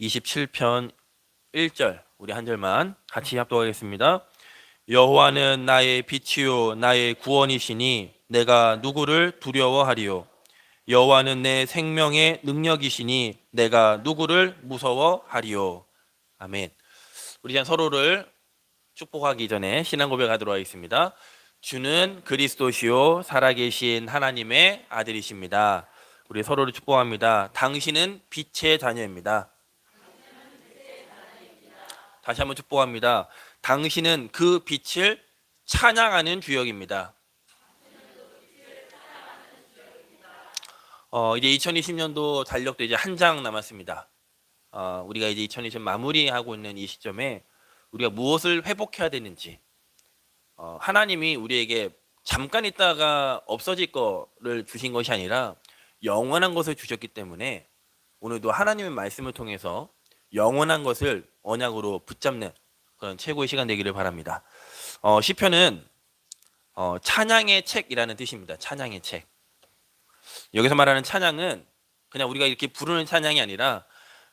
27편 1절 우리 한 절만 같이 합독하겠습니다. 여호와는 나의 빛이요 나의 구원이시니 내가 누구를 두려워하리요. 여호와는 내 생명의 능력이시니 내가 누구를 무서워하리요. 아멘. 우리 이제 서로를 축복하기 전에 신앙 고백하도록 하겠습니다. 주는 그리스도시요 살아계신 하나님의 아들이십니다. 우리 서로를 축복합니다. 당신은 빛의 자녀입니다. 다시 한번 축복합니다. 당신은 그 빛을 찬양하는 주역입니다. 이제 2020년도 달력도 이제 한 장 남았습니다. 우리가 이제 2020년 마무리하고 있는 이 시점에 우리가 무엇을 회복해야 되는지, 하나님이 우리에게 잠깐 있다가 없어질 거를 주신 것이 아니라 영원한 것을 주셨기 때문에 오늘도 하나님의 말씀을 통해서 영원한 것을 언약으로 붙잡는 그런 최고의 시간 되기를 바랍니다. 시편은 찬양의 책이라는 뜻입니다. 찬양의 책. 여기서 말하는 찬양은 그냥 우리가 이렇게 부르는 찬양이 아니라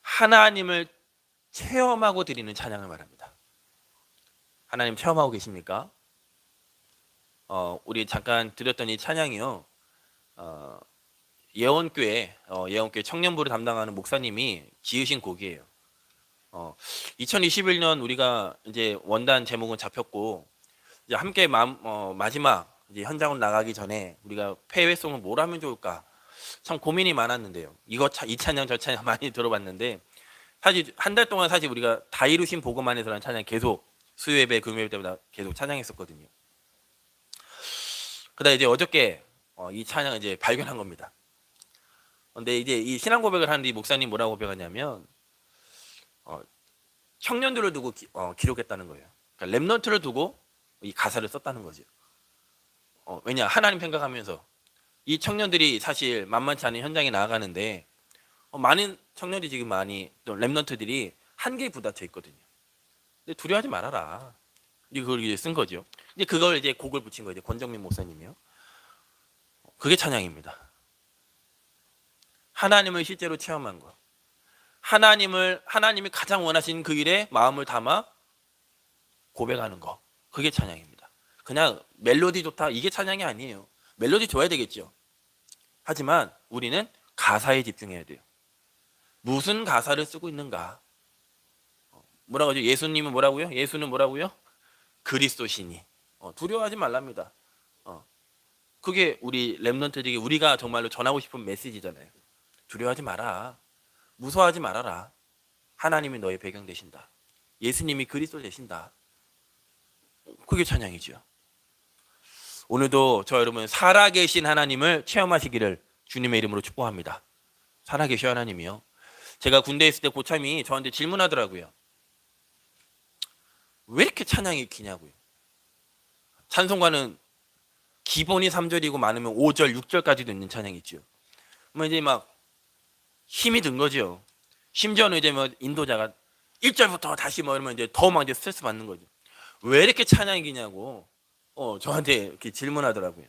하나님을 체험하고 드리는 찬양을 말합니다. 하나님 체험하고 계십니까? 우리 잠깐 드렸던 이 찬양이요. 예원교회 청년부를 담당하는 목사님이 지으신 곡이에요. 2021년 우리가 이제 원단 제목은 잡혔고 이제 함께 마지막 이제 현장으로 나가기 전에 우리가 폐회송을 뭘 하면 좋을까 참 고민이 많았는데요. 이 찬양 저 찬양 많이 들어봤는데 사실 한 달 동안 사실 우리가 다 이루신 복음 안에서라는 찬양 계속 수요예배 금요예배 때마다 계속 찬양했었거든요. 그다음 이제 어저께 이 찬양을 이제 발견한 겁니다. 근데 이제 이 신앙 고백을 하는데 이 목사님 뭐라고 고백하냐면 청년들을 두고 기록했다는 거예요. 그러니까 렘넌트를 두고 이 가사를 썼다는 거죠. 왜냐 하나님 생각하면서 이 청년들이 사실 만만치 않은 현장에 나아가는데 많은 청년들이 지금 또 렘넌트들이 한계에 부딪혀 있거든요. 근데 두려워하지 말아라. 이제 그걸 이제 쓴 거죠. 이제 그걸 이제 곡을 붙인 거죠. 권정민 목사님이요. 그게 찬양입니다. 하나님을 실제로 체험한 거. 하나님이 가장 원하시는 그 일에 마음을 담아 고백하는 거. 그게 찬양입니다. 그냥 멜로디 좋다 이게 찬양이 아니에요. 멜로디 좋아야 되겠죠. 하지만 우리는 가사에 집중해야 돼요. 무슨 가사를 쓰고 있는가? 뭐라고 하죠? 예수님은 뭐라고요? 예수는 뭐라고요? 그리스도시니. 두려워하지 말랍니다. 그게 우리 렘넌트들에게 우리가 정말로 전하고 싶은 메시지잖아요. 두려워하지 마라. 무서워하지 말아라. 하나님이 너의 배경 되신다. 예수님이 그리스도 되신다. 그게 찬양이죠. 오늘도 저 여러분 살아계신 하나님을 체험하시기를 주님의 이름으로 축복합니다. 살아계신 하나님이요. 제가 군대에 있을 때 고참이 저한테 질문하더라고요. 왜 이렇게 찬양이 기냐고요. 찬송가는 기본이 3절이고 많으면 5절, 6절까지도 있는 찬양이 있죠. 이제 막 힘이 든 거죠. 심지어는 이제 인도자가 1절부터 다시 이러면 이제 더 막 이제 스트레스 받는 거죠. 왜 이렇게 찬양이 기냐고 저한테 이렇게 질문하더라고요.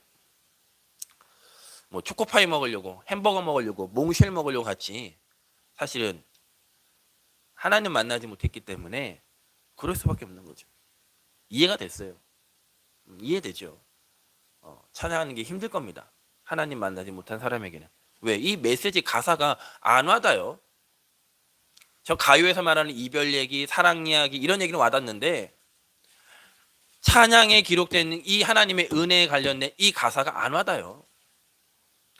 초코파이 먹으려고, 햄버거 먹으려고, 몽쉘 먹으려고 갔지. 사실은 하나님 만나지 못했기 때문에 그럴 수밖에 없는 거죠. 이해가 됐어요. 이해되죠. 찬양하는 게 힘들 겁니다. 하나님 만나지 못한 사람에게는. 왜? 이 메시지 가사가 안 와닿아요. 저 가요에서 말하는 이별 얘기, 사랑 이야기 이런 얘기는 와닿는데 찬양에 기록된 이 하나님의 은혜에 관련된 이 가사가 안 와닿아요.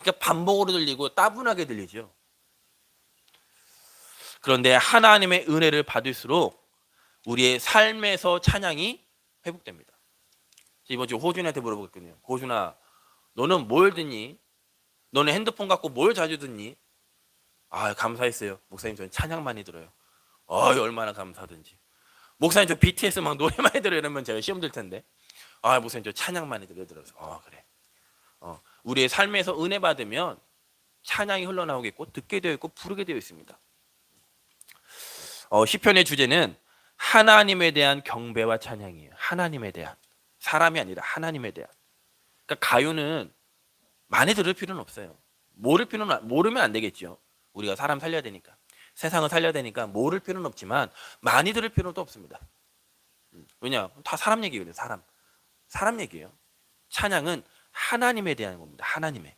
그러니까 반복으로 들리고 따분하게 들리죠. 그런데 하나님의 은혜를 받을수록 우리의 삶에서 찬양이 회복됩니다. 이번 주 호준이한테 물어보겠거든요. 호준아, 너는 뭘 듣니? 너는 핸드폰 갖고 뭘 자주 듣니? 감사했어요. 목사님 저는 찬양 많이 들어요. 얼마나 감사하든지. 목사님 저 BTS 막 노래 많이 들어요. 이러면 제가 시험 들 텐데. 목사님 저 찬양 많이 들어서. 그래. 우리의 삶에서 은혜 받으면 찬양이 흘러나오겠고 듣게 되어 있고 부르게 되어 있습니다. 시편의 주제는 하나님에 대한 경배와 찬양이에요. 하나님에 대한. 사람이 아니라 하나님에 대한. 그러니까 가요는 많이 들을 필요는 없어요. 모르면 안 되겠죠. 우리가 사람 살려야 되니까. 세상을 살려야 되니까 모를 필요는 없지만 많이 들을 필요도 없습니다. 왜냐? 다 사람 얘기거든요. 사람 얘기예요. 찬양은 하나님에 대한 겁니다. 하나님에.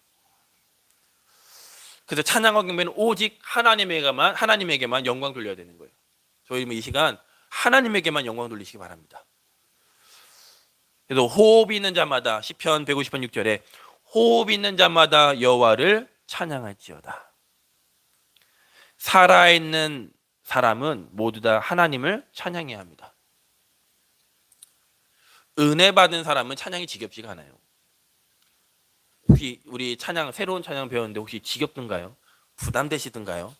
그래서 찬양과 경배는 오직 하나님에게만 영광 돌려야 되는 거예요. 저희 이 시간 하나님에게만 영광 돌리시기 바랍니다. 그래서 호흡 있는 자마다 시편 150편 6절에 호흡 있는 자마다 여호와를 찬양할지어다. 살아있는 사람은 모두 다 하나님을 찬양해야 합니다. 은혜 받은 사람은 찬양이 지겹지가 않아요. 혹시 우리 새로운 찬양 배웠는데 혹시 지겹던가요? 부담되시던가요?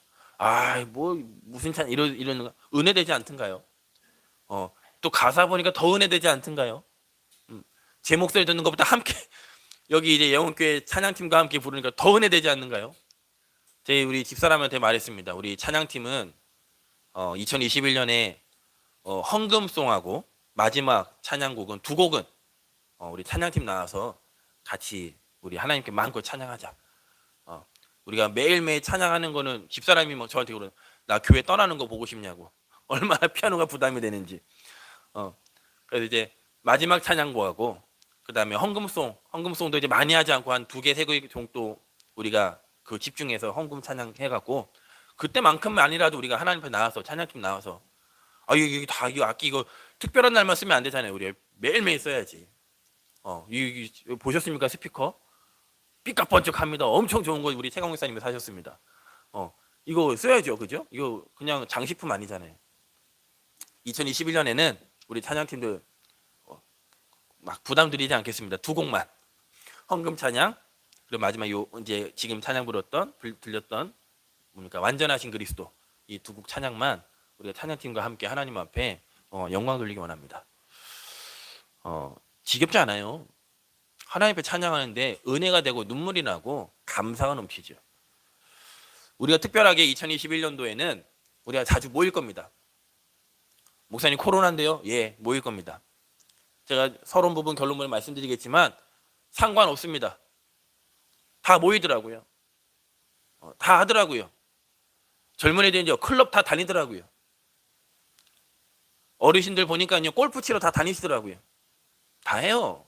무슨 찬양 이러는 은혜 되지 않던가요? 또 가사 보니까 더 은혜 되지 않던가요? 제 목소리 듣는 것보다 함께 여기 이제 영혼교회 찬양팀과 함께 부르니까 더 은혜 되지 않는가요? 우리 집사람한테 말했습니다. 우리 찬양팀은 2021년에 헌금송하고 마지막 찬양곡은 두 곡은 우리 찬양팀 나와서 같이 우리 하나님께 마음껏 찬양하자. 우리가 매일매일 찬양하는 거는 집사람이 막 저한테 그러는 나 교회 떠나는 거 보고 싶냐고. 얼마나 피아노가 부담이 되는지. 그래서 이제 마지막 찬양곡하고 그다음에 헌금송도 이제 많이 하지 않고 한 2개 3개 정도 우리가 그 집중해서 헌금 찬양 해갖고 그때만큼은 아니라도 우리가 하나님 앞에 나와서 찬양팀 나와서 이거 다 이거 악기 이거 특별한 날만 쓰면 안 되잖아요. 우리 매일매일 써야지. 이거 보셨습니까? 스피커 삐까번쩍합니다. 엄청 좋은 거 우리 최강 목사님이 사셨습니다. 이거 써야죠, 그죠? 이거 그냥 장식품 아니잖아요. 2021년에는 우리 찬양팀들 막 부담 드리지 않겠습니다. 2곡만 헌금 찬양 그리고 마지막 이제 지금 찬양 들렸던 뭡니까 완전하신 그리스도 이 2곡 찬양만 우리가 찬양팀과 함께 하나님 앞에 영광 돌리기 원합니다. 지겹지 않아요. 하나님 앞에 찬양하는데 은혜가 되고 눈물이 나고 감사가 넘치죠. 우리가 특별하게 2021년도에는 우리가 자주 모일 겁니다. 목사님 코로나인데요? 예, 모일 겁니다. 제가 서론 부분 결론을 말씀드리겠지만 상관없습니다. 다 모이더라고요. 다 하더라고요. 젊은이들 이제 클럽 다 다니더라고요. 어르신들 보니까요 골프 치러 다 다니시더라고요. 다 해요.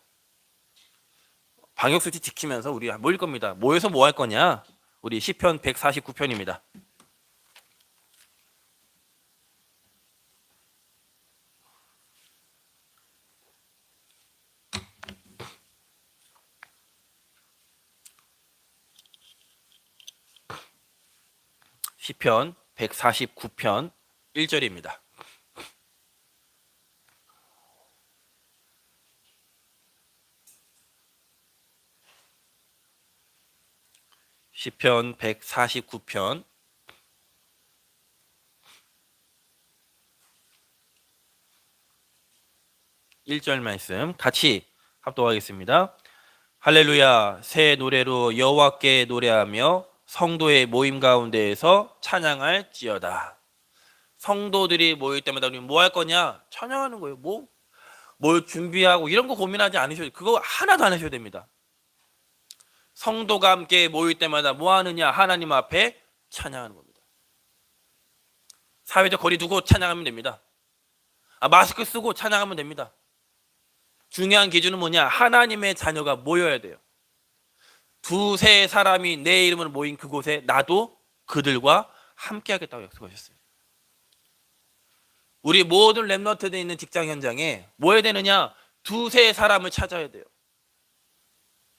방역수칙 지키면서 우리 모일 겁니다. 모여서 뭐 할 거냐? 우리 시편 149편입니다. 시편 149편 1절입니다. 시편 149편 1절 말씀 같이 합독하겠습니다. 할렐루야 새 노래로 여호와께 노래하며 성도의 모임 가운데에서 찬양할지어다. 성도들이 모일 때마다 우리 뭐 할 거냐? 찬양하는 거예요. 뭘 준비하고 이런 거 고민하지 않으셔도 그거 하나도 안 하셔도 됩니다. 성도가 함께 모일 때마다 뭐 하느냐? 하나님 앞에 찬양하는 겁니다. 사회적 거리 두고 찬양하면 됩니다. 마스크 쓰고 찬양하면 됩니다. 중요한 기준은 뭐냐? 하나님의 자녀가 모여야 돼요. 2-3 사람이 내 이름으로 모인 그곳에 나도 그들과 함께 하겠다고 약속하셨어요. 우리 모든 랩너트들이 있는 직장 현장에 뭐 해야 되느냐? 2-3 사람을 찾아야 돼요.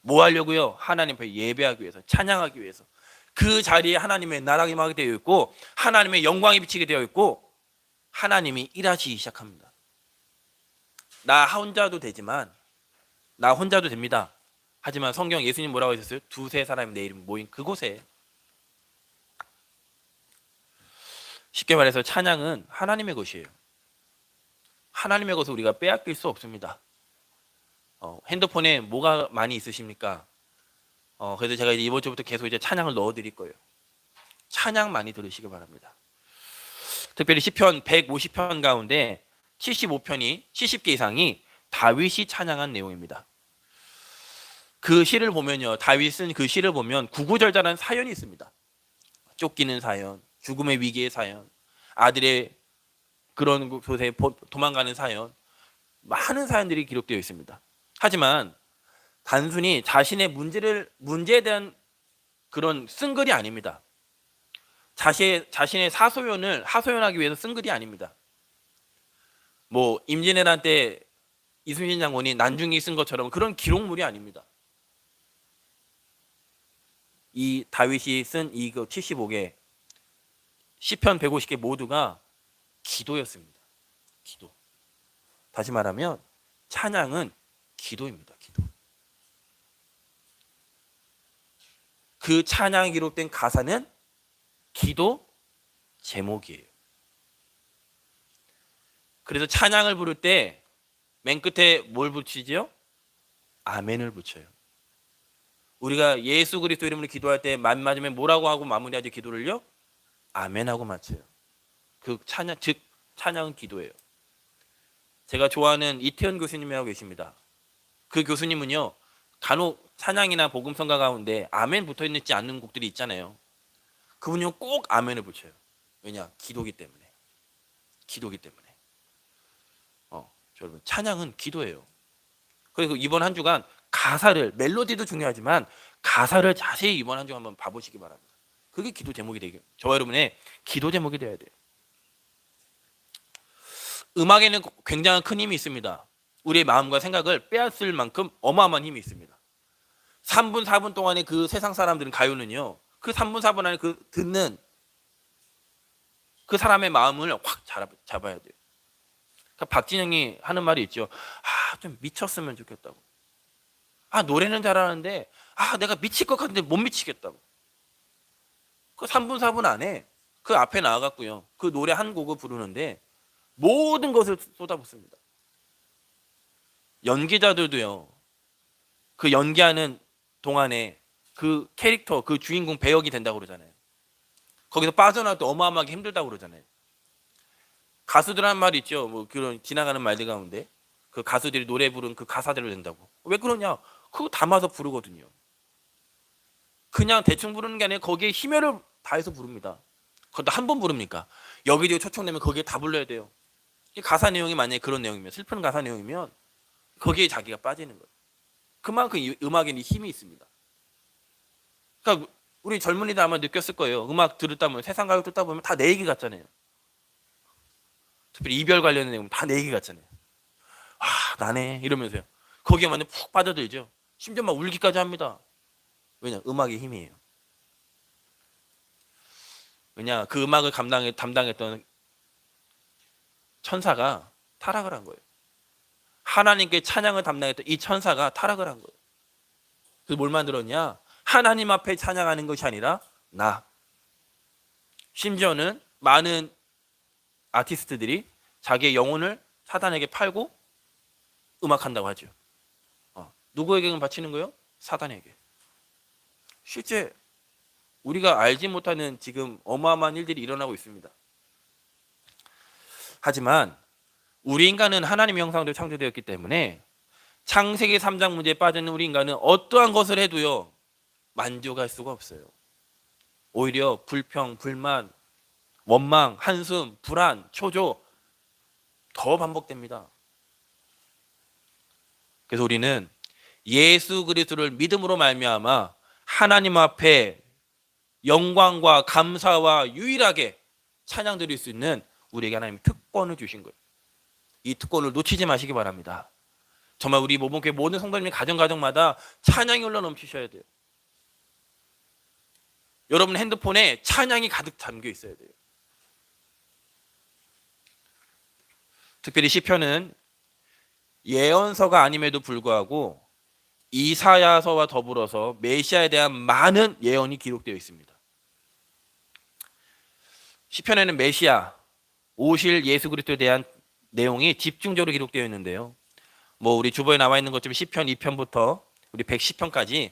뭐 하려고요? 하나님 앞에 예배하기 위해서, 찬양하기 위해서. 그 자리에 하나님의 나라가 임하게 되어 있고 하나님의 영광이 비치게 되어 있고 하나님이 일하시기 시작합니다. 나 혼자도 되지만 나 혼자도 됩니다. 하지만 성경 예수님 뭐라고 하셨어요? 2-3 사람이 내 이름 모인 그곳에. 쉽게 말해서 찬양은 하나님의 것이에요. 하나님의 것을 우리가 빼앗길 수 없습니다. 핸드폰에 뭐가 많이 있으십니까? 그래서 제가 이제 이번 주부터 계속 이제 찬양을 넣어드릴 거예요. 찬양 많이 들으시기 바랍니다. 특별히 시편 150편 가운데 75편이 70개 이상이 다윗이 찬양한 내용입니다. 그 시를 보면요, 다윗 쓴 그 시를 보면 구구절절한 사연이 있습니다. 쫓기는 사연, 죽음의 위기의 사연, 아들의 그런 곳에 도망가는 사연, 많은 사연들이 기록되어 있습니다. 하지만 단순히 자신의 문제에 대한 그런 쓴 글이 아닙니다. 자신의 사소연을 하소연하기 위해서 쓴 글이 아닙니다. 뭐 임진왜란 때 이순신 장군이 난중기 쓴 것처럼 그런 기록물이 아닙니다. 이 다윗이 쓴 이 75개 시편 150개 모두가 기도였습니다. 기도. 다시 말하면 찬양은 기도입니다. 기도. 그 찬양이 기록된 가사는 기도 제목이에요. 그래서 찬양을 부를 때 맨 끝에 뭘 붙이죠? 아멘을 붙여요. 우리가 예수 그리스도 이름으로 기도할 때 맞으면 뭐라고 하고 마무리하죠? 기도를요? 아멘하고 마쳐요. 그 찬양, 즉 찬양은 기도예요. 제가 좋아하는 이태현 교수님이라고 계십니다. 그 교수님은요, 간혹 찬양이나 복음성가 가운데 아멘 붙어있지 않는 곡들이 있잖아요. 그분요 꼭 아멘을 붙여요. 왜냐? 기도기 때문에. 기도기 때문에. 여러분 찬양은 기도예요. 그리고 이번 한 주간 가사를, 멜로디도 중요하지만 가사를 자세히 이번 한 주 한번 봐보시기 바랍니다. 그게 기도 제목이 되게, 저와 여러분의 기도 제목이 되어야 돼요. 음악에는 굉장한 큰 힘이 있습니다. 우리의 마음과 생각을 빼앗을 만큼 어마어마한 힘이 있습니다. 3분 4분 동안의 그 세상 사람들은, 가요는요, 그 3분 4분 안에 그 듣는 그 사람의 마음을 확 잡아야 돼요. 그러니까 박진영이 하는 말이 있죠. 좀 미쳤으면 좋겠다고. 노래는 잘하는데 내가 미칠 것 같은데 못 미치겠다고. 그 3분 4분 안에 그 앞에 나와갖고요, 그 노래 한 곡을 부르는데 모든 것을 쏟아붓습니다. 연기자들도요, 그 연기하는 동안에 그 캐릭터, 그 주인공 배역이 된다고 그러잖아요. 거기서 빠져나올 때 어마어마하게 힘들다고 그러잖아요. 가수들 한 말이 있죠. 뭐 그런 지나가는 말들 가운데 그 가수들이 노래 부른 그 가사대로 된다고. 왜 그러냐? 그거 담아서 부르거든요. 그냥 대충 부르는 게 아니라 거기에 힘을 다해서 부릅니다. 그것도 한 번 부릅니까? 여기저기 초청되면 거기에 다 불러야 돼요. 가사 내용이 만약에 그런 내용이면, 슬픈 가사 내용이면 거기에 자기가 빠지는 거예요. 그만큼 이 음악에는 힘이 있습니다. 그러니까 우리 젊은이들 아마 느꼈을 거예요. 음악 들었다 보면, 세상 가요 듣다 보면 다 내 얘기 같잖아요. 특별히 이별 관련된 내용 다 내 얘기 같잖아요. 나네 이러면서요. 거기에 완전 푹 빠져들죠. 심지어 막 울기까지 합니다. 왜냐? 음악의 힘이에요. 왜냐? 그 음악을 담당했던 천사가 타락을 한 거예요. 하나님께 찬양을 담당했던 이 천사가 타락을 한 거예요. 그래서 뭘 만들었냐? 하나님 앞에 찬양하는 것이 아니라 심지어는 많은 아티스트들이 자기의 영혼을 사단에게 팔고 음악한다고 하죠. 누구에게 바치는 거예요? 사단에게. 실제 우리가 알지 못하는 지금 어마어마한 일들이 일어나고 있습니다. 하지만 우리 인간은 하나님의 형상대로 창조되었기 때문에 창세기 3장 문제에 빠진 우리 인간은 어떠한 것을 해도요 만족할 수가 없어요. 오히려 불평, 불만, 원망, 한숨, 불안, 초조 더 반복됩니다. 그래서 우리는 예수 그리스도를 믿음으로 말미암아 하나님 앞에 영광과 감사와 유일하게 찬양 드릴 수 있는 우리에게 하나님 특권을 주신 거예요. 이 특권을 놓치지 마시기 바랍니다. 정말 우리 모범교회 모든 성도님의 가정마다 찬양이 흘러 넘치셔야 돼요. 여러분 핸드폰에 찬양이 가득 담겨 있어야 돼요. 특별히 시편은 예언서가 아님에도 불구하고 이사야서와 더불어서 메시아에 대한 많은 예언이 기록되어 있습니다. 시편에는 메시아, 오실 예수 그리스도에 대한 내용이 집중적으로 기록되어 있는데요. 우리 주보에 나와 있는 것처럼 시편 2편부터 우리 110편까지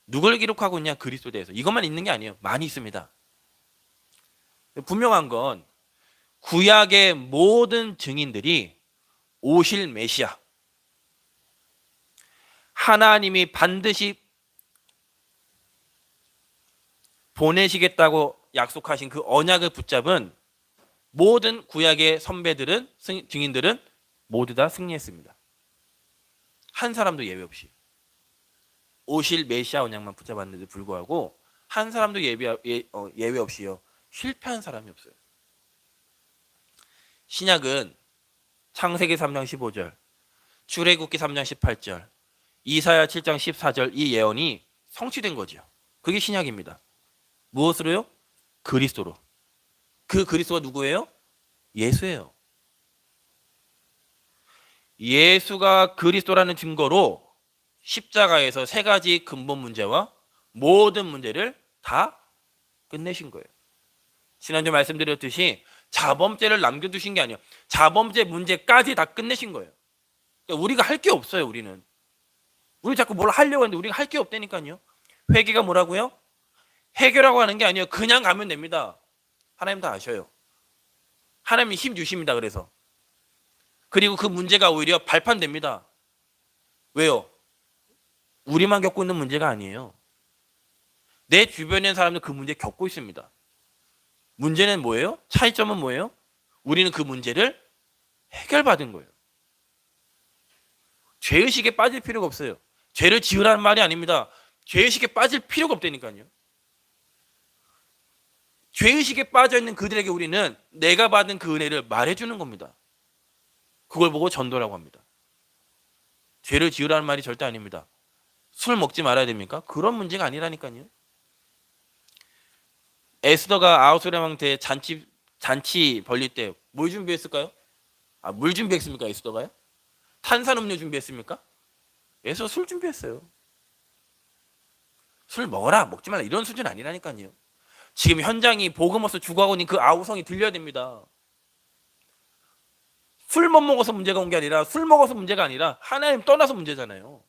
누굴 기록하고 있냐? 그리스도에 대해서. 이것만 있는 게 아니에요. 많이 있습니다. 분명한 건 구약의 모든 증인들이 오실 메시아, 하나님이 반드시 보내시겠다고 약속하신 그 언약을 붙잡은 모든 구약의 선배들은 증인들은 모두 다 승리했습니다. 한 사람도 예외 없이. 오실 메시아 언약만 붙잡았는데도 불구하고 한 사람도 예외 없이요 실패한 사람이 없어요. 신약은 창세기 3장 15절, 출애굽기 3장 18절, 이사야 7장 14절 이 예언이 성취된 거죠. 그게 신약입니다. 무엇으로요? 그리스도로. 그 그리스도가 누구예요? 예수예요. 예수가 그리스도라는 증거로 십자가에서 세 가지 근본 문제와 모든 문제를 다 끝내신 거예요. 지난주 말씀드렸듯이 자범죄를 남겨두신 게 아니에요. 자범죄 문제까지 다 끝내신 거예요. 그러니까 우리가 할 게 없어요. 우리 자꾸 뭘 하려고 하는데 우리가 할 게 없다니까요. 회개가 뭐라고요? 해결하고 하는 게 아니에요. 그냥 가면 됩니다. 하나님 다 아셔요. 하나님이 힘 주십니다. 그래서 그리고 그 문제가 오히려 발판됩니다. 왜요? 우리만 겪고 있는 문제가 아니에요. 내 주변에 있는 사람들 그 문제 겪고 있습니다. 문제는 뭐예요? 차이점은 뭐예요? 우리는 그 문제를 해결받은 거예요. 죄의식에 빠질 필요가 없어요. 죄를 지으라는 말이 아닙니다. 죄의식에 빠질 필요가 없다니까요. 죄의식에 빠져있는 그들에게 우리는 내가 받은 그 은혜를 말해주는 겁니다. 그걸 보고 전도라고 합니다. 죄를 지으라는 말이 절대 아닙니다. 술 먹지 말아야 됩니까? 그런 문제가 아니라니까요. 에스더가 아하수에람 왕한테 잔치 벌릴 때 뭘 준비했을까요? 물 준비했습니까? 에스더가요? 탄산음료 준비했습니까? 에스더 술 준비했어요. 술 먹어라 먹지 말라 이런 수준 아니라니까요. 지금 현장이 복음 없어 죽어가고 있는 그 아우성이 들려야 됩니다. 술 못 먹어서 문제가 온 게 아니라 술 먹어서 문제가 아니라 하나님 떠나서 문제잖아요.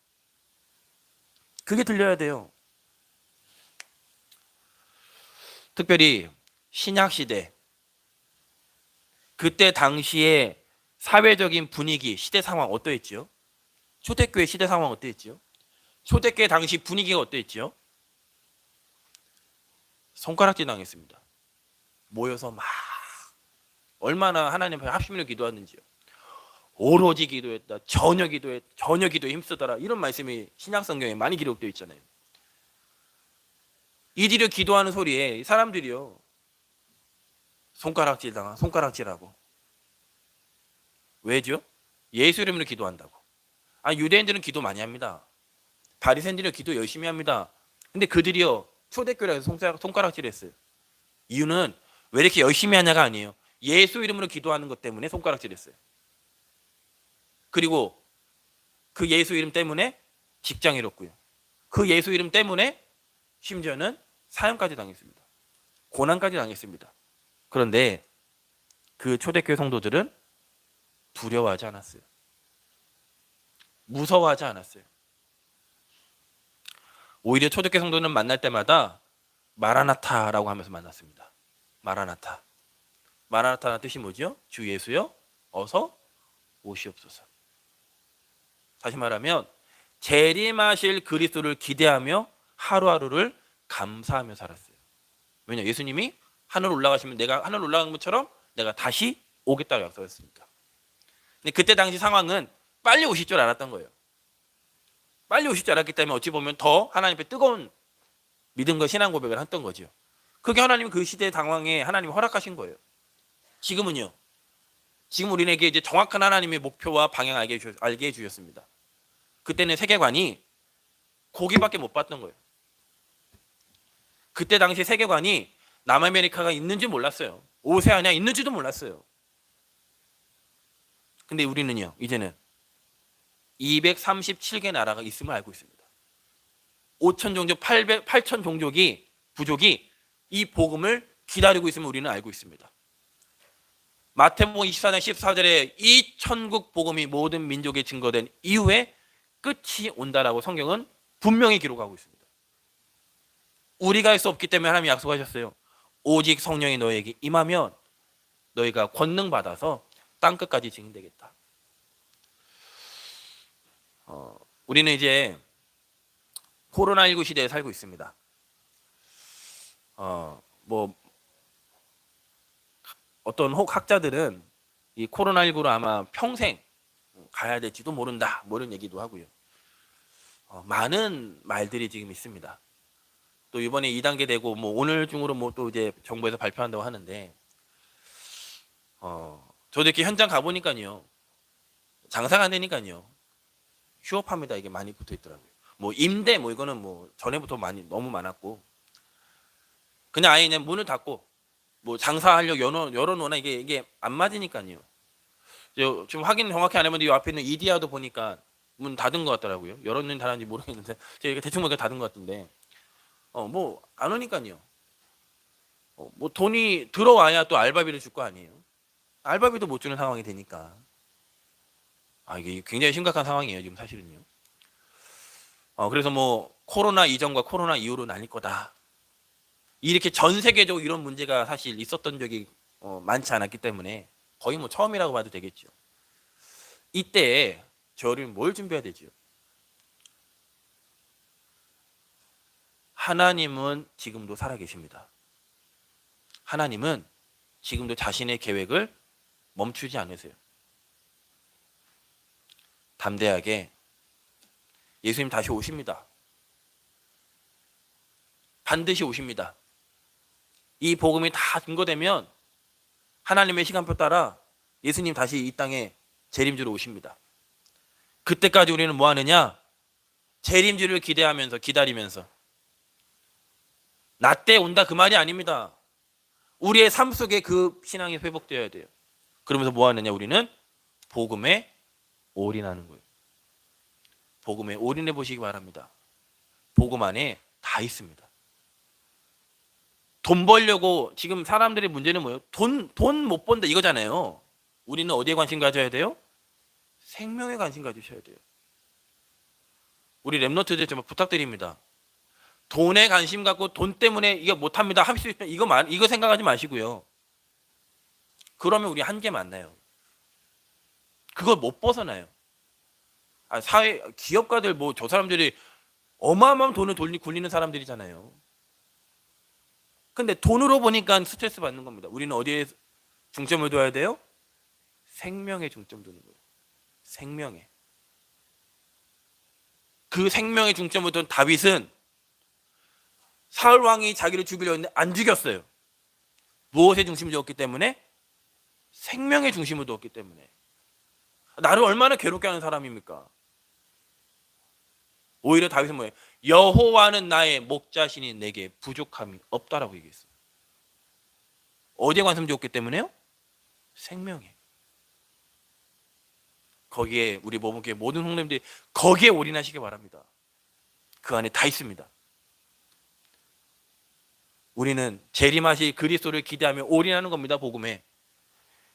그게 들려야 돼요. 특별히 신약시대 그때 당시에 사회적인 분위기 시대 상황 어떠했지요? 초대교회 시대 상황 어떠했지요? 초대교회 당시 분위기가 어떠했지요? 손가락질 당했습니다. 모여서 막 얼마나 하나님 앞에 합심으로 기도하는지요. 오로지 기도했다. 전혀 기도에 힘쓰더라. 이런 말씀이 신약 성경에 많이 기록되어 있잖아요. 이들이 기도하는 소리에 사람들이요 손가락질하고 왜죠? 예수 이름으로 기도한다고. 유대인들은 기도 많이 합니다. 바리새인들은 기도 열심히 합니다. 근데 그들이요 초대교회에서 손가락질했어요. 이유는 왜 이렇게 열심히 하냐가 아니에요. 예수 이름으로 기도하는 것 때문에 손가락질했어요. 그리고 그 예수 이름 때문에 직장 잃었고요. 그 예수 이름 때문에 심지어는 사형까지 당했습니다. 고난까지 당했습니다. 그런데 그 초대교회 성도들은 두려워하지 않았어요. 무서워하지 않았어요. 오히려 초대교회 성도는 만날 때마다 마라나타라고 하면서 만났습니다. 마라나타. 마라나타라는 뜻이 뭐죠? 주 예수여 어서 오시옵소서. 다시 말하면 재림하실 그리스도를 기대하며 하루하루를 감사하며 살았어요. 왜냐? 예수님이 하늘 올라가시면 내가 하늘 올라간 것처럼 내가 다시 오겠다고 약속했으니까. 근데 그때 당시 상황은 빨리 오실 줄 알았던 거예요. 빨리 오실 줄 알았기 때문에 어찌 보면 더 하나님 앞에 뜨거운 믿음과 신앙 고백을 했던 거죠. 그게 하나님 그 시대 상황에 하나님이 허락하신 거예요. 지금은요. 지금 우리에게 이제 정확한 하나님의 목표와 방향 알게 해주셨습니다. 그때는 세계관이 고기밖에 못 봤던 거예요. 그때 당시 세계관이 남아메리카가 있는지 몰랐어요. 오세아니아 있는지도 몰랐어요. 근데 우리는요, 이제는 237개 나라가 있음을 알고 있습니다. 5천 종족, 8천 부족이 이 복음을 기다리고 있음을 우리는 알고 있습니다. 마태복음 24장 14절에 이 천국 복음이 모든 민족에 증거된 이후에 끝이 온다라고 성경은 분명히 기록하고 있습니다. 우리가 할 수 없기 때문에 하나님이 약속하셨어요. 오직 성령이 너에게 임하면 너희가 권능 받아서 땅끝까지 증인되겠다. 우리는 이제 코로나19 시대에 살고 있습니다. 어떤 혹 학자들은 이 코로나19로 아마 평생 가야 될지도 모른다, 뭐 이런 얘기도 하고요. 많은 말들이 지금 있습니다. 또 이번에 2단계 되고 뭐 오늘 중으로 뭐 또 이제 정부에서 발표한다고 하는데, 저도 이렇게 현장 가보니까요, 장사가 안 되니까요, 휴업합니다. 이게 많이 붙어 있더라고요. 뭐 임대 뭐 이거는 뭐 전에부터 많이 너무 많았고, 그냥 아예 그냥 문을 닫고 뭐 장사하려고 열어놓으나 이게 안 맞으니까요. 지금 확인 정확히 안 해봤는데 이 앞에 있는 이디야도 보니까 문 닫은 것 같더라고요. 열었는지 닫았는지 모르겠는데 제가 대충 보니까 닫은 것 같은데, 뭐 안 오니까요. 뭐 돈이 들어와야 또 알바비를 줄 거 아니에요. 알바비도 못 주는 상황이 되니까, 이게 굉장히 심각한 상황이에요 지금 사실은요. 그래서 뭐 코로나 이전과 코로나 이후로 나뉠 거다, 이렇게 전 세계적으로 이런 문제가 사실 있었던 적이 많지 않았기 때문에 거의 뭐 처음이라고 봐도 되겠죠. 이때 저희는 뭘 준비해야 되죠? 하나님은 지금도 살아계십니다. 하나님은 지금도 자신의 계획을 멈추지 않으세요. 담대하게 예수님 다시 오십니다. 반드시 오십니다. 이 복음이 다 증거되면 하나님의 시간표 따라 예수님 다시 이 땅에 재림주로 오십니다. 그때까지 우리는 뭐 하느냐? 재림주를 기대하면서 기다리면서, 나 때 온다 그 말이 아닙니다. 우리의 삶 속에 그 신앙이 회복되어야 돼요. 그러면서 뭐 하느냐? 우리는 복음에 올인하는 거예요. 복음에 올인해 보시기 바랍니다. 복음 안에 다 있습니다. 돈 벌려고 지금 사람들의 문제는 뭐예요? 돈 못 번다 이거잖아요. 우리는 어디에 관심 가져야 돼요? 생명에 관심 가지셔야 돼요. 우리 랩너트들 좀 부탁드립니다. 돈에 관심 갖고 돈 때문에 이거 못합니다, 할 수 있으면 이거 생각하지 마시고요. 그러면 우리 한계 만나요. 그걸 못 벗어나요. 사회 기업가들 뭐 저 사람들이 어마어마한 돈을 굴리는 사람들이잖아요. 근데 돈으로 보니까 스트레스 받는 겁니다. 우리는 어디에 중점을 둬야 돼요? 생명에 중점 두는 거예요. 생명에. 그 생명의 중점을 둔 다윗은 사울 왕이 자기를 죽이려 했는데 안 죽였어요. 무엇에 중심을 두었기 때문에? 생명의 중심을 두었기 때문에. 나를 얼마나 괴롭게 하는 사람입니까? 오히려 다윗은 뭐예요? 여호와는 나의 목자시니 내게 부족함이 없다라고 얘기했어요. 어디에 관심 두었기 때문에요? 생명에. 거기에 우리 모범교회 모든 성도님들이 거기에 올인하시기 바랍니다. 그 안에 다 있습니다. 우리는 재림하실 그리스도를 기대하며 올인하는 겁니다. 복음에.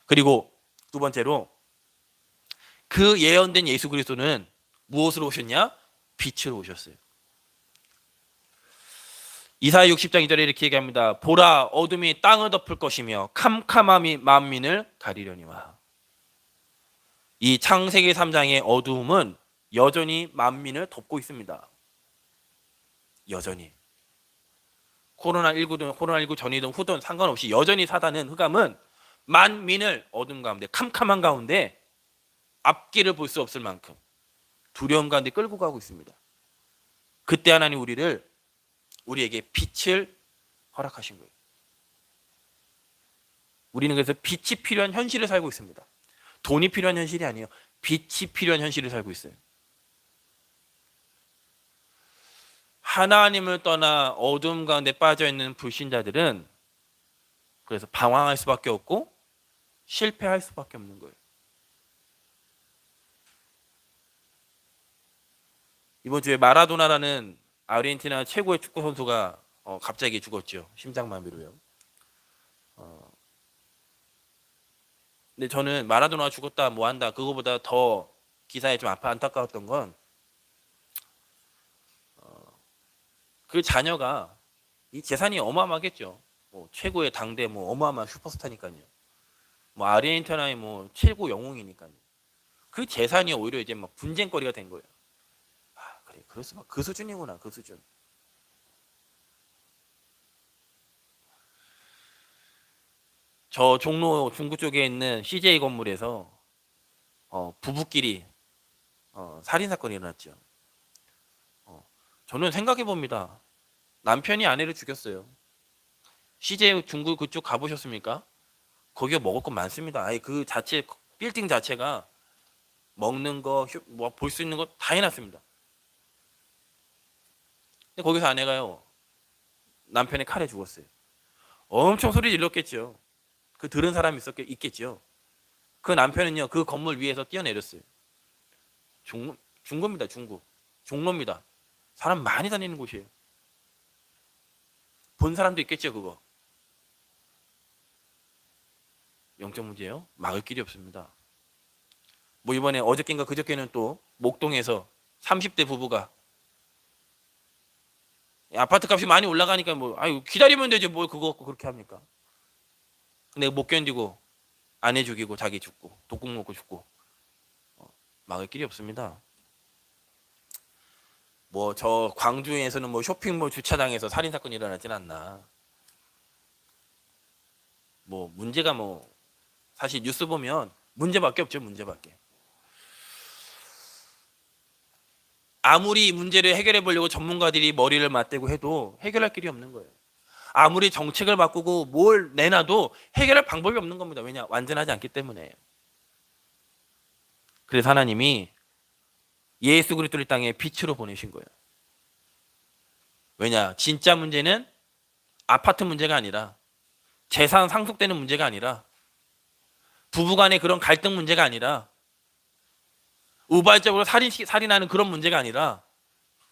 그리고 두 번째로, 그 예언된 예수 그리스도는 무엇으로 오셨냐? 빛으로 오셨어요. 이사야 60장 2절에 이렇게 얘기합니다. 보라, 어둠이 땅을 덮을 것이며 캄캄함이 만민을 가리려니와. 이 창세기 3장의 어두움은 여전히 만민을 덮고 있습니다. 여전히. 코로나19 전이든 후든 상관없이 여전히 사단은, 흑암은 만민을 어둠 가운데, 캄캄한 가운데 앞길을 볼 수 없을 만큼 두려움 가운데 끌고 가고 있습니다. 그때 하나님 우리에게 빛을 허락하신 거예요. 우리는 그래서 빛이 필요한 현실을 살고 있습니다. 돈이 필요한 현실이 아니에요. 빛이 필요한 현실을 살고 있어요. 하나님을 떠나 어둠 가운데 빠져있는 불신자들은 그래서 방황할 수밖에 없고 실패할 수밖에 없는 거예요. 이번 주에 마라도나라는 아르헨티나 최고의 축구 선수가 갑자기 죽었죠. 심장마비로요. 근데 저는 마라도나가 죽었다 뭐 한다 그거보다 더 기사에 좀 안타까웠던 건, 그 자녀가, 이 재산이 어마어마하겠죠. 뭐 최고의 당대 뭐 어마어마한 슈퍼스타니까요. 뭐 아르헨티나의 뭐 최고 영웅이니까요. 그 재산이 오히려 이제 막 분쟁거리가 된 거예요. 그래, 그럴 수가, 그 수준이구나, 그 수준. 저 종로 중구 쪽에 있는 CJ 건물에서 부부끼리 살인 사건이 일어났죠. 저는 생각해 봅니다. 남편이 아내를 죽였어요. CJ 중구 그쪽 가보셨습니까? 거기가 먹을 것 많습니다. 아예 그 자체 빌딩 자체가 먹는 거, 뭐 볼 수 있는 거 다 해놨습니다. 근데 거기서 아내가요, 남편의 칼에 죽었어요. 엄청 소리 질렀겠죠. 그 들은 사람이 있겠죠. 그 남편은요, 그 건물 위에서 뛰어내렸어요. 중구입니다, 중구. 종로입니다. 사람 많이 다니는 곳이에요. 본 사람도 있겠죠, 그거. 영적 문제요? 막을 길이 없습니다. 뭐 이번에 어저께인가 그저께는 또 목동에서 30대 부부가 아파트 값이 많이 올라가니까 뭐 아유 기다리면 되지 뭘 그거 갖고 그렇게 합니까? 근데 못 견디고 아내 죽이고 자기 죽고 독국 먹고 죽고 막을 길이 없습니다. 뭐 저 광주에서는 뭐 쇼핑몰 주차장에서 살인 사건이 일어나진 않나. 뭐 문제가 뭐 사실 뉴스 보면 문제밖에 없죠. 문제밖에. 아무리 문제를 해결해 보려고 전문가들이 머리를 맞대고 해도 해결할 길이 없는 거예요. 아무리 정책을 바꾸고 뭘 내놔도 해결할 방법이 없는 겁니다. 왜냐? 완전하지 않기 때문에. 그래서 하나님이 예수 그리스도를 땅에 빛으로 보내신 거예요. 왜냐? 진짜 문제는 아파트 문제가 아니라 재산 상속되는 문제가 아니라 부부간의 그런 갈등 문제가 아니라 우발적으로 살인하는 그런 문제가 아니라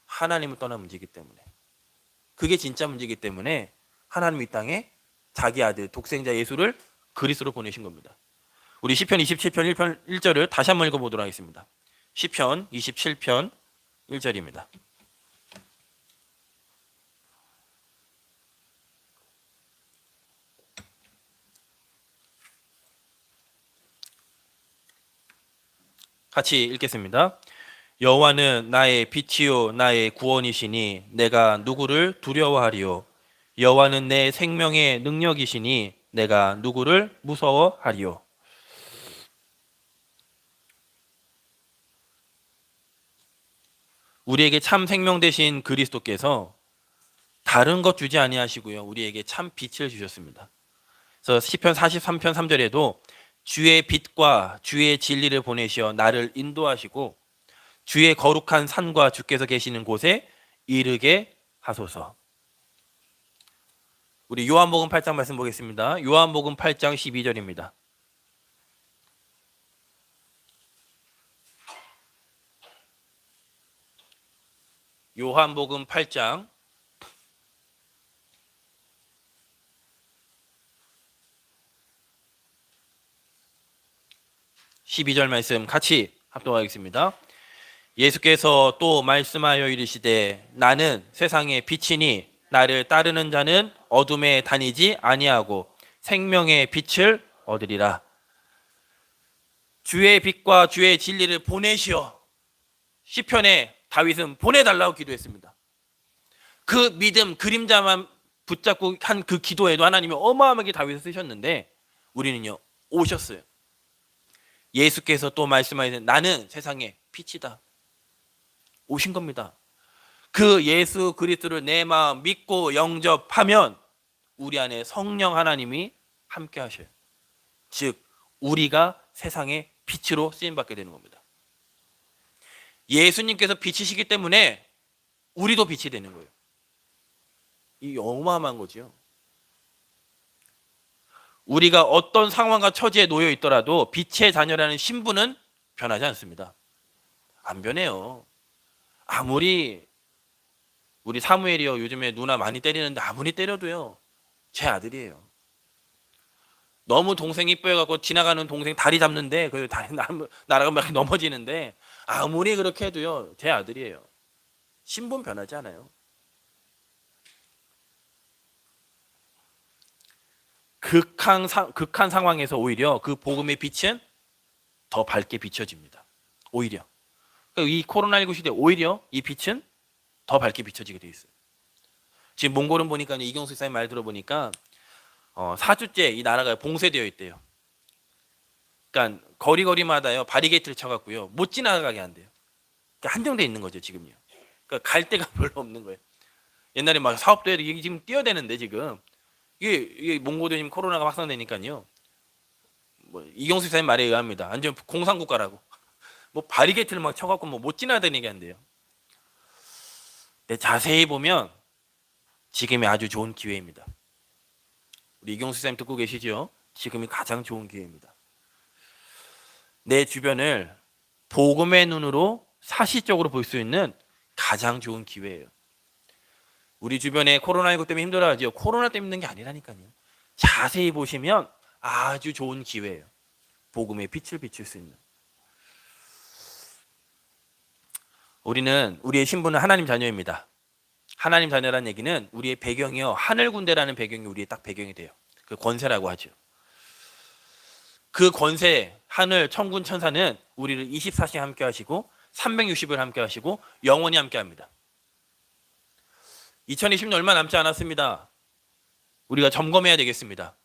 하나님을 떠난 문제이기 때문에 그게 진짜 문제이기 때문에 하나님 이 땅에 자기 아들 독생자 예수를 그리스도로 보내신 겁니다. 우리 시편 27편 1편 1절을 다시 한번 읽어보도록 하겠습니다. 시편 27편 1절입니다. 같이 읽겠습니다. 여호와는 나의 빛이요 나의 구원이시니 내가 누구를 두려워하리요. 여호와는 내 생명의 능력이시니 내가 누구를 무서워하리요. 우리에게 참 생명 되신 그리스도께서 다른 것 주지 아니하시고요. 우리에게 참 빛을 주셨습니다. 그래서 시편 43편 3절에도 주의 빛과 주의 진리를 보내시어 나를 인도하시고 주의 거룩한 산과 주께서 계시는 곳에 이르게 하소서. 우리 요한복음 8장 말씀 보겠습니다. 요한복음 8장 12절입니다. 요한복음 8장 12절 말씀 같이 합독하겠습니다. 예수께서 또 말씀하여 이르시되 나는 세상의 빛이니 나를 따르는 자는 어둠에 다니지 아니하고 생명의 빛을 얻으리라. 주의 빛과 주의 진리를 보내시어 시편에 다윗은 보내달라고 기도했습니다. 그 믿음 그림자만 붙잡고 한 그 기도에도 하나님이 어마어마하게 다윗을 쓰셨는데 우리는요 오셨어요. 예수께서 또 말씀하시되 나는 세상의 빛이다. 오신 겁니다. 그 예수 그리스도를 내 마음 믿고 영접하면 우리 안에 성령 하나님이 함께 하셔요. 즉 우리가 세상의 빛으로 쓰임받게 되는 겁니다. 예수님께서 빛이시기 때문에 우리도 빛이 되는 거예요. 이 어마어마한 거죠. 우리가 어떤 상황과 처지에 놓여 있더라도 빛의 자녀라는 신분은 변하지 않습니다. 안 변해요. 아무리 우리 사무엘이요 요즘에 누나 많이 때리는데 아무리 때려도요 제 아들이에요. 너무 동생이 이뻐해갖고 지나가는 동생 다리 잡는데 그 다리 나라가 막 넘어지는데 아무리 그렇게 해도요 제 아들이에요. 신분 변하지 않아요. 극한 상황에서 오히려 그 복음의 빛은 더 밝게 비춰집니다. 오히려 이 코로나19 시대 오히려 이 빛은 더 밝게 비춰지게 돼 있어요. 지금 몽골은 보니까 이경수 사님 말 들어보니까 4주째 이 나라가 봉쇄되어 있대요. 그러니까 거리마다요 바리게이트를 쳐갖고요 못 지나가게 한대요. 그러니까 한정돼 있는 거죠 지금요. 그러니까 갈 데가 별로 없는 거예요. 옛날에 막 사업도 해야 이게 지금 뛰어대는데 지금 이게 몽고도님 코로나가 확산되니까요. 뭐 이경수 사님 말에 의합니다. 완전 공산국가라고. 뭐 바리게이트를 막 쳐갖고 뭐 못 지나다니게 한대요. 근데 자세히 보면 지금이 아주 좋은 기회입니다. 우리 이경수 사님 듣고 계시죠? 지금이 가장 좋은 기회입니다. 내 주변을 복음의 눈으로 사실적으로 볼 수 있는 가장 좋은 기회예요. 우리 주변에 코로나19 때문에 힘들어하죠. 코로나 때문에 힘든 게 아니라니까요. 자세히 보시면 아주 좋은 기회예요. 복음의 빛을 비출 수 있는. 우리의 신분은 하나님 자녀입니다. 하나님 자녀라는 얘기는 우리의 배경이요 하늘 군대라는 배경이 우리의 딱 배경이 돼요. 그 권세라고 하죠. 그 권세, 하늘, 천군, 천사는 우리를 24시간 함께 하시고 360일 함께 하시고 영원히 함께 합니다. 2020년 얼마 남지 않았습니다. 우리가 점검해야 되겠습니다.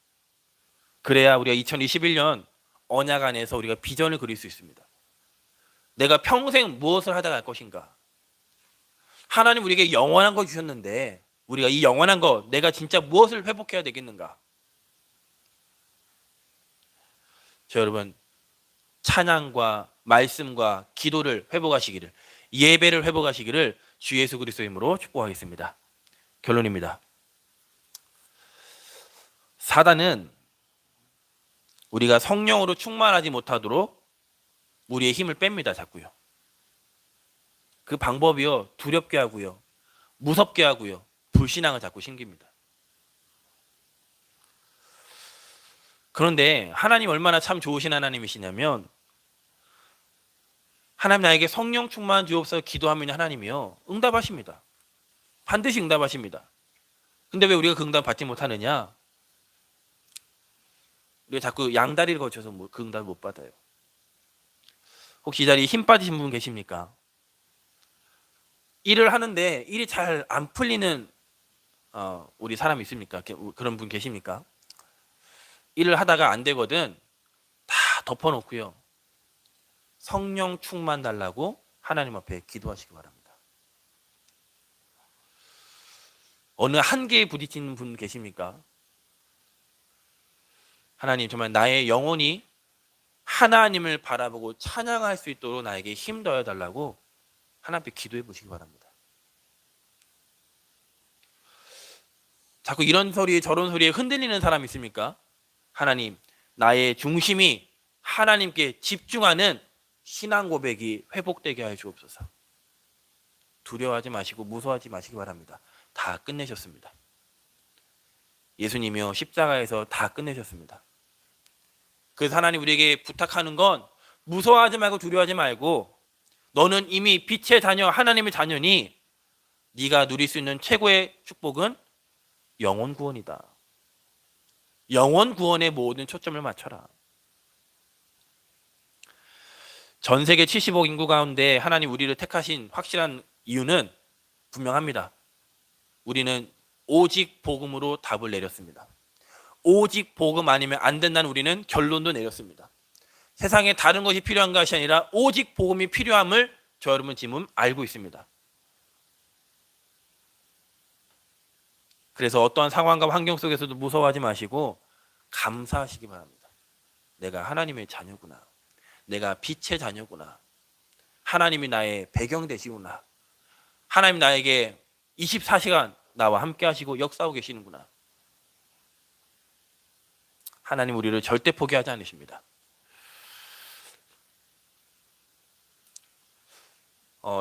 그래야 우리가 2021년 언약 안에서 우리가 비전을 그릴 수 있습니다. 내가 평생 무엇을 하다 갈 것인가? 하나님 우리에게 영원한 거 주셨는데 우리가 이 영원한 거 내가 진짜 무엇을 회복해야 되겠는가? 저 여러분 찬양과 말씀과 기도를 회복하시기를 예배를 회복하시기를 주 예수 그리스도의 이름으로 축복하겠습니다. 결론입니다. 사단은 우리가 성령으로 충만하지 못하도록 우리의 힘을 뺍니다. 자꾸요. 그 방법이요 두렵게 하고요 무섭게 하고요 불신앙을 자꾸 심깁니다. 그런데 하나님 얼마나 참 좋으신 하나님이시냐면 하나님 나에게 성령 충만 주옵소서 기도하면 하나님이요 응답하십니다. 반드시 응답하십니다. 근데 왜 우리가 그 응답 받지 못하느냐? 우리가 자꾸 양다리를 거쳐서 그 응답을 못 받아요. 혹시 이 자리에 힘 빠지신 분 계십니까? 일을 하는데 일이 잘 안 풀리는 우리 사람 있습니까? 그런 분 계십니까? 일을 하다가 안 되거든 다 덮어놓고요 성령 충만 달라고 하나님 앞에 기도하시기 바랍니다. 어느 한계에 부딪히는 분 계십니까? 하나님 정말 나의 영혼이 하나님을 바라보고 찬양할 수 있도록 나에게 힘 더해 달라고 하나님 앞에 기도해 보시기 바랍니다. 자꾸 이런 소리에 저런 소리에 흔들리는 사람 있습니까? 하나님 나의 중심이 하나님께 집중하는 신앙 고백이 회복되게 하여 주옵소서. 두려워하지 마시고 무서워하지 마시기 바랍니다. 다 끝내셨습니다. 예수님이요 십자가에서 다 끝내셨습니다. 그래서 하나님 우리에게 부탁하는 건 무서워하지 말고 두려워하지 말고 너는 이미 빛의 자녀 하나님의 자녀니 네가 누릴 수 있는 최고의 축복은 영혼 구원이다. 영혼 구원에 모든 초점을 맞춰라. 전 세계 70억 인구 가운데 하나님 우리를 택하신 확실한 이유는 분명합니다. 우리는 오직 복음으로 답을 내렸습니다. 오직 복음 아니면 안 된다는 우리는 결론도 내렸습니다. 세상에 다른 것이 필요한 것이 아니라 오직 복음이 필요함을 저 여러분 지금 알고 있습니다. 그래서 어떠한 상황과 환경 속에서도 무서워하지 마시고 감사하시기 바랍니다. 내가 하나님의 자녀구나. 내가 빛의 자녀구나. 하나님이 나의 배경 되시구나. 하나님 나에게 24시간 나와 함께 하시고 역사하고 계시는구나. 하나님 우리를 절대 포기하지 않으십니다.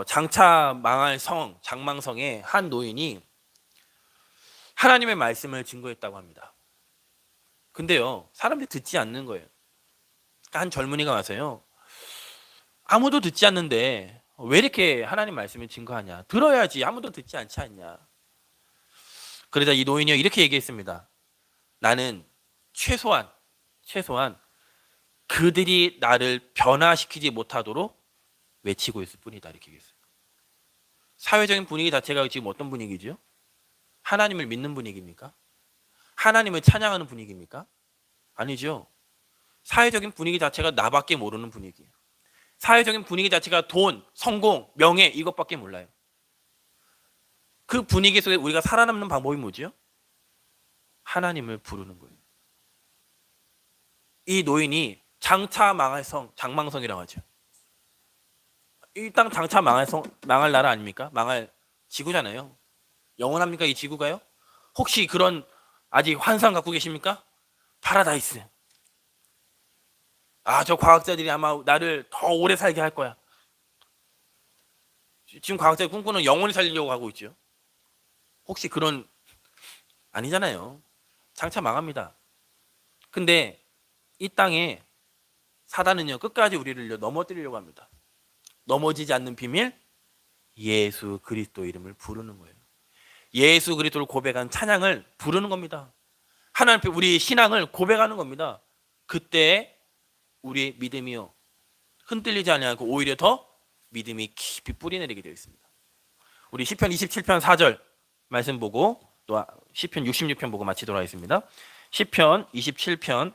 장차 망할 성, 장망성의 한 노인이 하나님의 말씀을 증거했다고 합니다. 근데요, 사람들이 듣지 않는 거예요. 한 젊은이가 와서요, 아무도 듣지 않는데 왜 이렇게 하나님 말씀을 증거하냐? 들어야지. 아무도 듣지 않지 않냐? 그러자 이 노인이 이렇게 얘기했습니다. 나는 최소한 그들이 나를 변화시키지 못하도록 외치고 있을 뿐이다. 이렇게 얘기했어요. 사회적인 분위기 자체가 지금 어떤 분위기죠? 하나님을 믿는 분위기입니까? 하나님을 찬양하는 분위기입니까? 아니죠. 사회적인 분위기 자체가 나밖에 모르는 분위기예요. 사회적인 분위기 자체가 돈, 성공, 명예 이것밖에 몰라요. 그 분위기 속에 우리가 살아남는 방법이 뭐죠? 하나님을 부르는 거예요. 이 노인이 장차 망할 성, 장망성이라고 하죠. 이 땅 장차 망할 나라 아닙니까? 망할 지구잖아요. 영원합니까 이 지구가요? 혹시 그런 아직 환상 갖고 계십니까? 파라다이스. 저 과학자들이 아마 나를 더 오래 살게 할 거야. 지금 과학자들이 꿈꾸는 영원히 살려고 하고 있죠. 혹시 그런 아니잖아요. 장차 망합니다. 근데 이 땅에 사단은요 끝까지 우리를 넘어뜨리려고 합니다. 넘어지지 않는 비밀, 예수 그리스도 이름을 부르는 거예요. 예수 그리스도를 고백한 찬양을 부르는 겁니다. 하나님 앞에 우리 신앙을 고백하는 겁니다. 그때 우리의 믿음이요 흔들리지 않고 오히려 더 믿음이 깊이 뿌리내리게 되어 있습니다. 우리 시편 27편 4절 말씀 보고 또 시편 66편 보고 마치도록 하겠습니다. 시편 27편.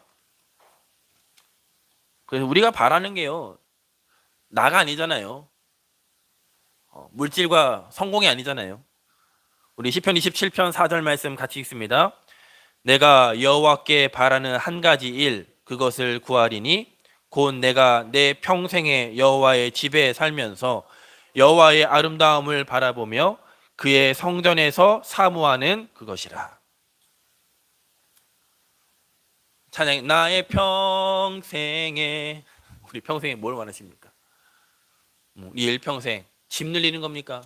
그래서 우리가 바라는 게요 나가 아니잖아요. 물질과 성공이 아니잖아요. 우리 시편 27편 4절 말씀 같이 읽습니다. 내가 여호와께 바라는 한 가지 일 그것을 구하리니 곧 내가 내 평생에 여호와의 집에 살면서 여호와의 아름다움을 바라보며 그의 성전에서 사모하는 그것이라. 찬양 나의 평생에 우리 평생에 뭘 원하십니까? 우리 일평생 집 늘리는 겁니까?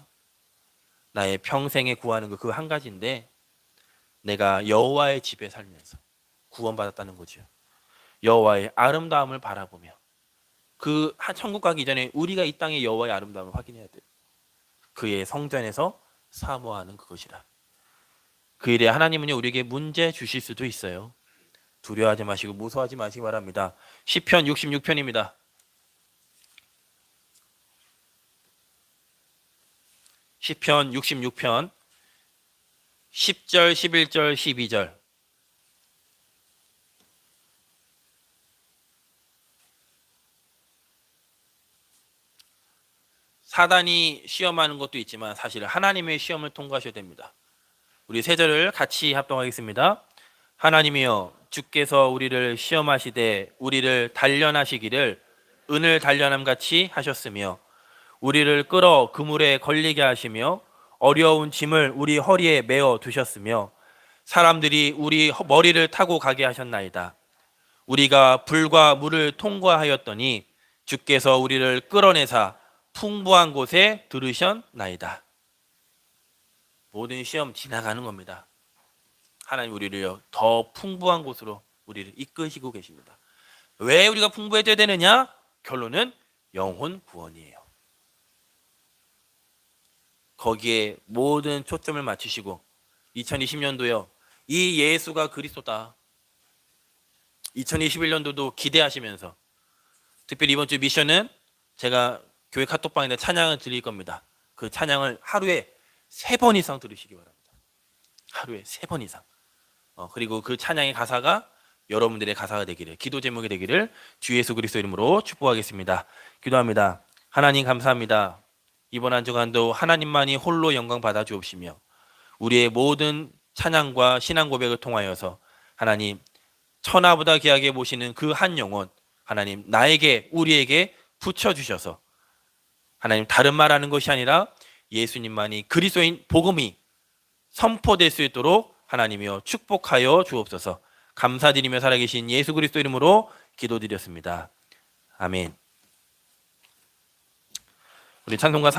나의 평생에 구하는 거 그 한 가지인데 내가 여호와의 집에 살면서 구원받았다는 거죠. 여호와의 아름다움을 바라보며 그 천국 가기 전에 우리가 이 땅의 여호와의 아름다움을 확인해야 돼요. 그의 성전에서 사모하는 그것이라. 그 일에 하나님은요 우리에게 문제 주실 수도 있어요. 두려워하지 마시고 무서워하지 마시기 바랍니다. 시편 66편입니다. 시편 66편 10절, 11절, 12절. 사단이 시험하는 것도 있지만 사실 하나님의 시험을 통과하셔야 됩니다. 우리 세 절을 같이 합동하겠습니다. 하나님이여 주께서 우리를 시험하시되 우리를 단련하시기를 은을 단련함 같이 하셨으며 우리를 끌어 그물에 걸리게 하시며 어려운 짐을 우리 허리에 메어 두셨으며 사람들이 우리 머리를 타고 가게 하셨나이다. 우리가 불과 물을 통과하였더니 주께서 우리를 끌어내사 풍부한 곳에 들으셨나이다. 모든 시험 지나가는 겁니다. 하나님 우리를 더 풍부한 곳으로 우리를 이끄시고 계십니다. 왜 우리가 풍부해져야 되느냐? 결론은 영혼 구원이에요. 거기에 모든 초점을 맞추시고 2020년도요 이 예수가 그리스도다. 2021년도도 기대하시면서 특별히 이번 주 미션은 제가 교회 카톡방에 찬양을 드릴 겁니다. 그 찬양을 하루에 3번 이상 들으시기 바랍니다. 하루에 3번 이상. 그리고 그 찬양의 가사가 여러분들의 가사가 되기를, 기도 제목이 되기를 주 예수 그리스도 이름으로 축복하겠습니다. 기도합니다. 하나님 감사합니다. 이번 한 주간도 하나님만이 홀로 영광 받아 주옵시며 우리의 모든 찬양과 신앙 고백을 통하여서 하나님 천하보다 귀하게 보시는 그 한 영혼 하나님 나에게 우리에게 붙여주셔서 하나님 다른 말하는 것이 아니라 예수님만이 그리스도인 복음이 선포될 수 있도록 하나님이여 축복하여 주옵소서. 감사드리며 살아계신 예수 그리스도 이름으로 기도드렸습니다. 아멘. 우리 찬송가